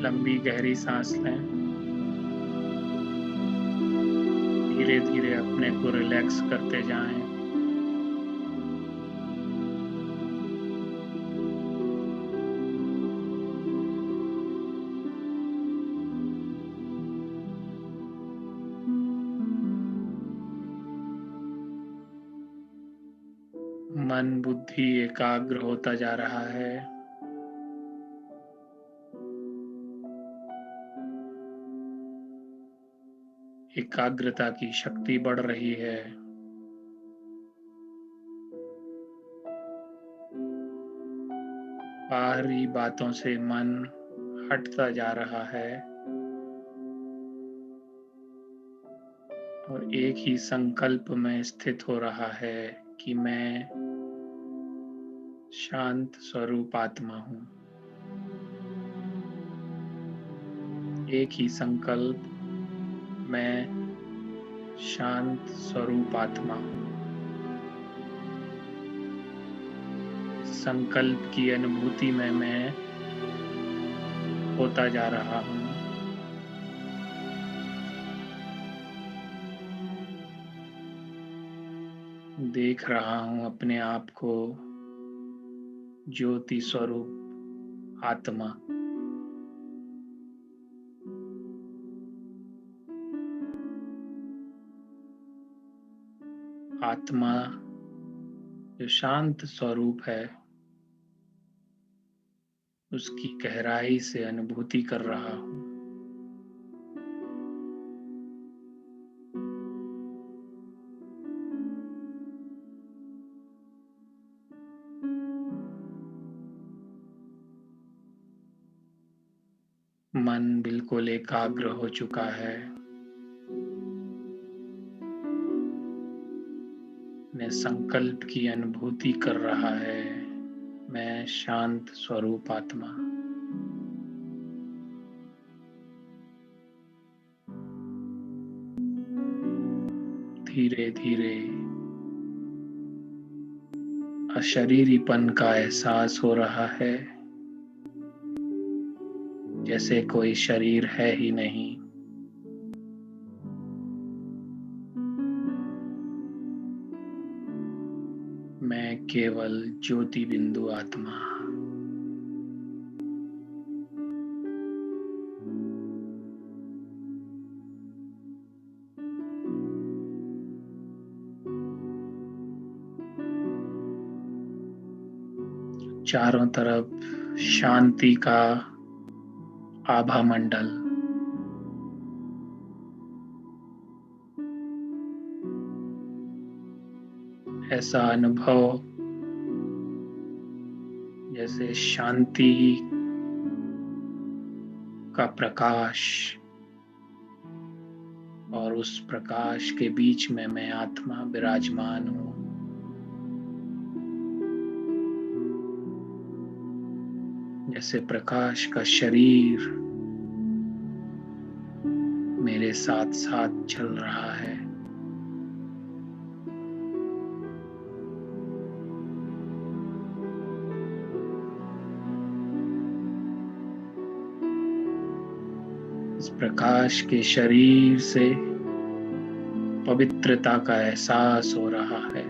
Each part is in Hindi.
लंबी गहरी सांस लें। धीरे धीरे अपने को रिलैक्स करते जाएं। मन बुद्धि एकाग्र होता जा रहा है। एकाग्रता की शक्ति बढ़ रही है। बाहरी बातों से मन हटता जा रहा है और एक ही संकल्प में स्थित हो रहा है कि मैं शांत स्वरूप आत्मा हूँ। एक ही संकल्प, मैं शांत स्वरूप आत्मा हूँ। संकल्प की अनुभूति में मैं होता जा रहा हूँ। देख रहा हूँ अपने आप को ज्योति स्वरूप आत्मा। आत्मा जो शांत स्वरूप है, उसकी गहराई से अनुभूति कर रहा हूँ। मन बिल्कुल एकाग्र हो चुका है। मैं संकल्प की अनुभूति कर रहा है, मैं शांत स्वरूप आत्मा। धीरे धीरे अशरीरीपन का एहसास हो रहा है, जैसे कोई शरीर है ही नहीं। मैं केवल ज्योति बिंदु आत्मा। चारों तरफ शांति का आभा मंडल। ऐसा अनुभव जैसे शांति का प्रकाश और उस प्रकाश के बीच में मैं आत्मा विराजमान हूँ। जैसे प्रकाश का शरीर मेरे साथ साथ चल रहा है। इस प्रकाश के शरीर से पवित्रता का एहसास हो रहा है।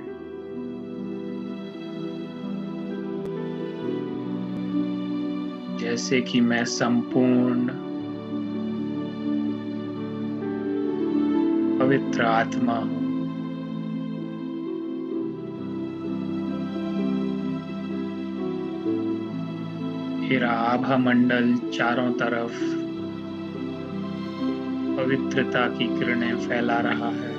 जैसे कि मैं संपूर्ण पवित्र आत्मा हूँ। मेरा आभा मंडल चारों तरफ पवित्रता की किरणें फैला रहा है।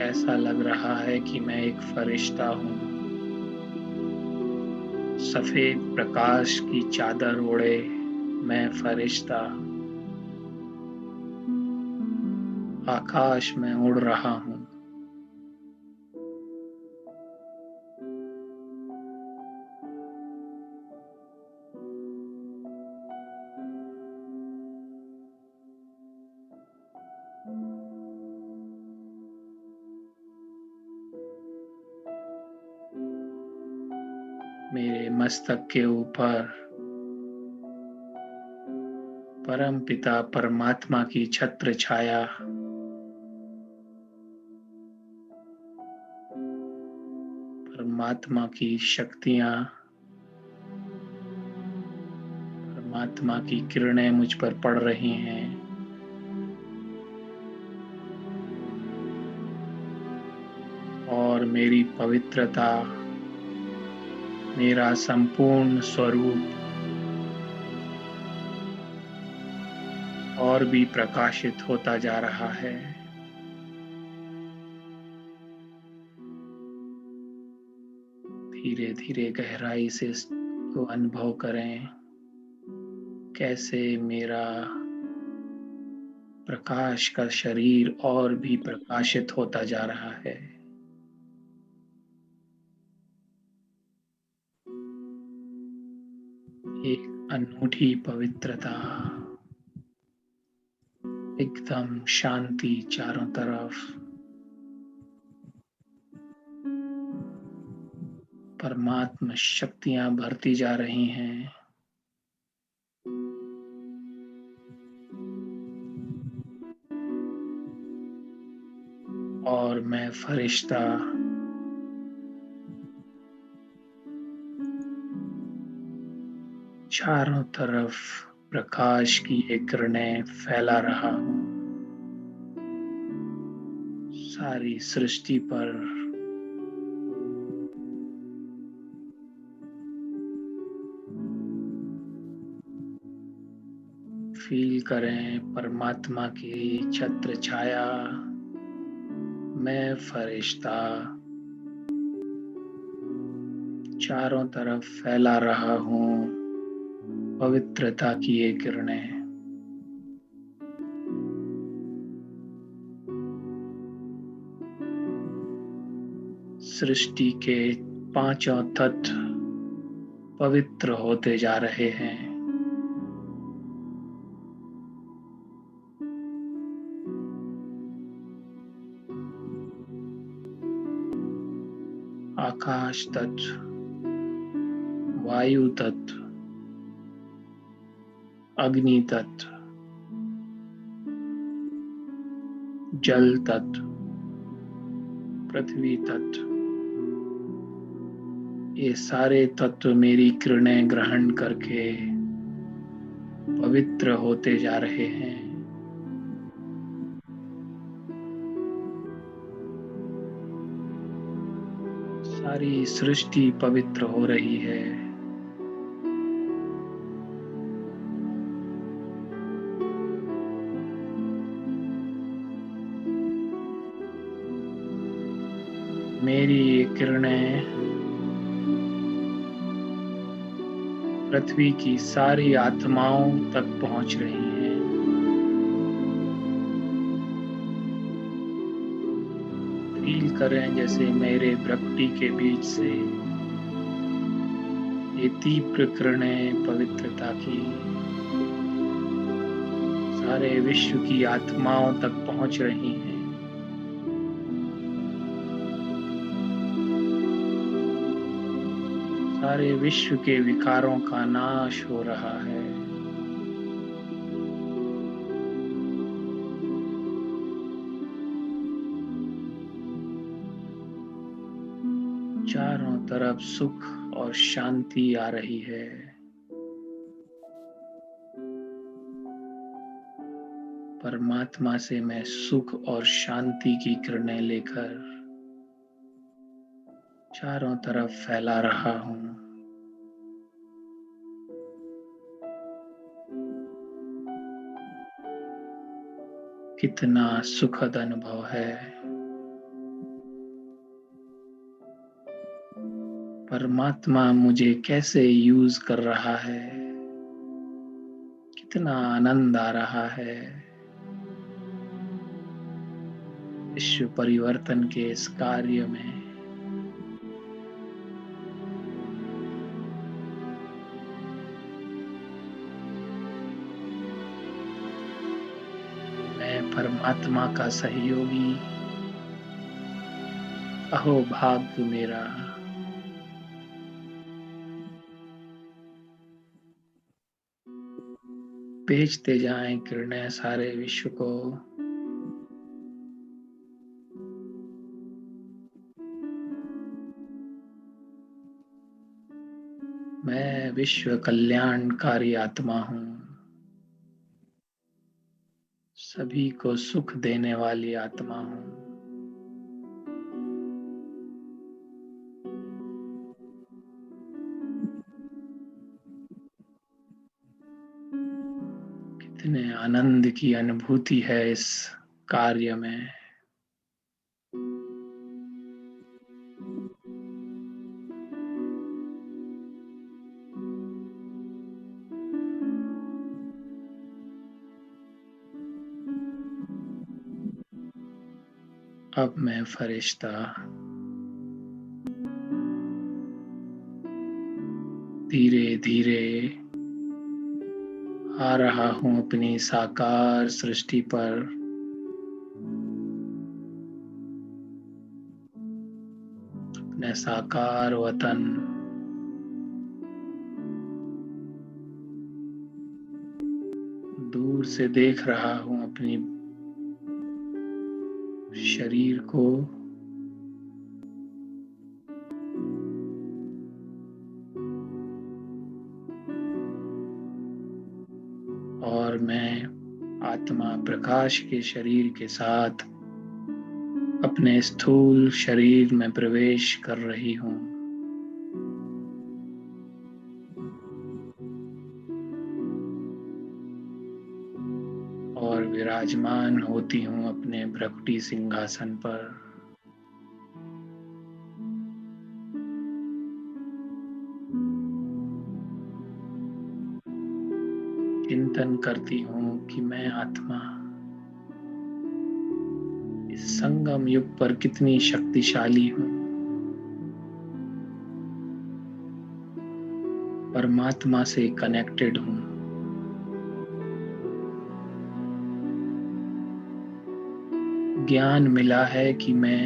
ऐसा लग रहा है कि मैं एक फरिश्ता हूँ, सफेद प्रकाश की चादर ओढ़े मैं फरिश्ता आकाश में उड़ रहा हूँ। मेरे मस्तक के ऊपर परम पिता परमात्मा की छत्र छाया परमात्मा की शक्तियां परमात्मा की किरणें मुझ पर पड़ रही हैं। और मेरी पवित्रता, मेरा संपूर्ण स्वरूप और भी प्रकाशित होता जा रहा है। धीरे धीरे गहराई से इसको अनुभव करें, कैसे मेरा प्रकाश का शरीर और भी प्रकाशित होता जा रहा है। एक अनूठी पवित्रता, एकदम शांति चारों तरफ। परमात्मा शक्तियां भरती जा रही हैं। और मैं फरिश्ता चारों तरफ प्रकाश की एक किरणें फैला रहा हूं। सारी सृष्टि पर फील करें परमात्मा की छत्र छाया। मैं फरिश्ता चारों तरफ फैला रहा हूं पवित्रता की ये किरणें। सृष्टि के पांचों तत्व पवित्र होते जा रहे हैं। आकाश तत्व, वायु तत्व, अग्नि तत्व, जल तत्व, पृथ्वी तत्व, ये सारे तत्व मेरी किरणें ग्रहण करके पवित्र होते जा रहे हैं। सारी सृष्टि पवित्र हो रही है। मेरी ये किरणें पृथ्वी की सारी आत्माओं तक पहुंच रही हैं। फील करें जैसे मेरे भ्रकुटी के बीच से ये तीव्र किरणें पवित्रता की सारे विश्व की आत्माओं तक पहुंच रही हैं। सारे विश्व के विकारों का नाश हो रहा है। चारों तरफ सुख और शांति आ रही है। परमात्मा से मैं सुख और शांति की किरणें लेकर चारों तरफ फैला रहा हूं। कितना सुखद अनुभव है। परमात्मा मुझे कैसे यूज कर रहा है, कितना आनंद आ रहा है। विश्व परिवर्तन के इस कार्य में मैं परमात्मा का सहयोगी। अहो भाग्य मेरा। भेजते जाएं किरणें सारे विश्व को। मैं विश्व कल्याणकारी आत्मा हूँ, सभी को सुख देने वाली आत्मा हूँ। कितने आनंद की अनुभूति है इस कार्य में। अब मैं फरिश्ता धीरे धीरे आ रहा हूँ अपनी साकार सृष्टि पर। अपने साकार वतन, दूर से देख रहा हूँ अपनी शरीर को। और मैं आत्मा प्रकाश के शरीर के साथ अपने स्थूल शरीर में प्रवेश कर रही हूँ। और विराजमान होती हूँ अपने भ्रकुटी सिंहासन पर। चिंतन करती हूँ कि मैं आत्मा इस संगम युग पर कितनी शक्तिशाली हूँ। परमात्मा से कनेक्टेड हूँ। ज्ञान मिला है कि मैं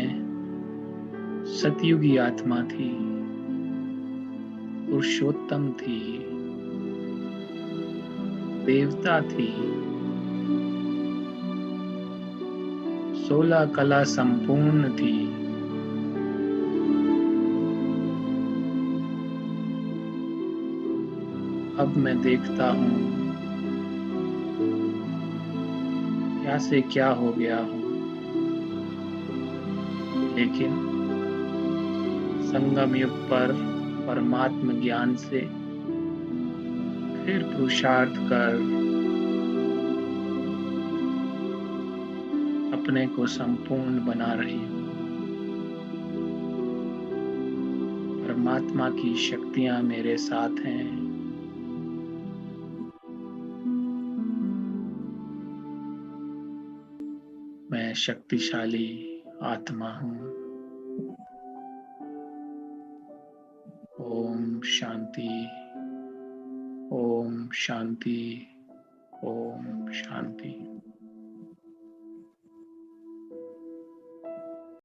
सतयुगी आत्मा थी, पुरुषोत्तम थी, देवता थी, 16 कला संपूर्ण थी। अब मैं देखता हूँ क्या से क्या हो गया हूँ, लेकिन संगम युग पर परमात्म ज्ञान से फिर पुरुषार्थ कर अपने को संपूर्ण बना रही हूँ। परमात्मा की शक्तियां मेरे साथ हैं। मैं शक्तिशाली आत्मा हूँ। ओम शांति, ओम शांति, ओम शांति।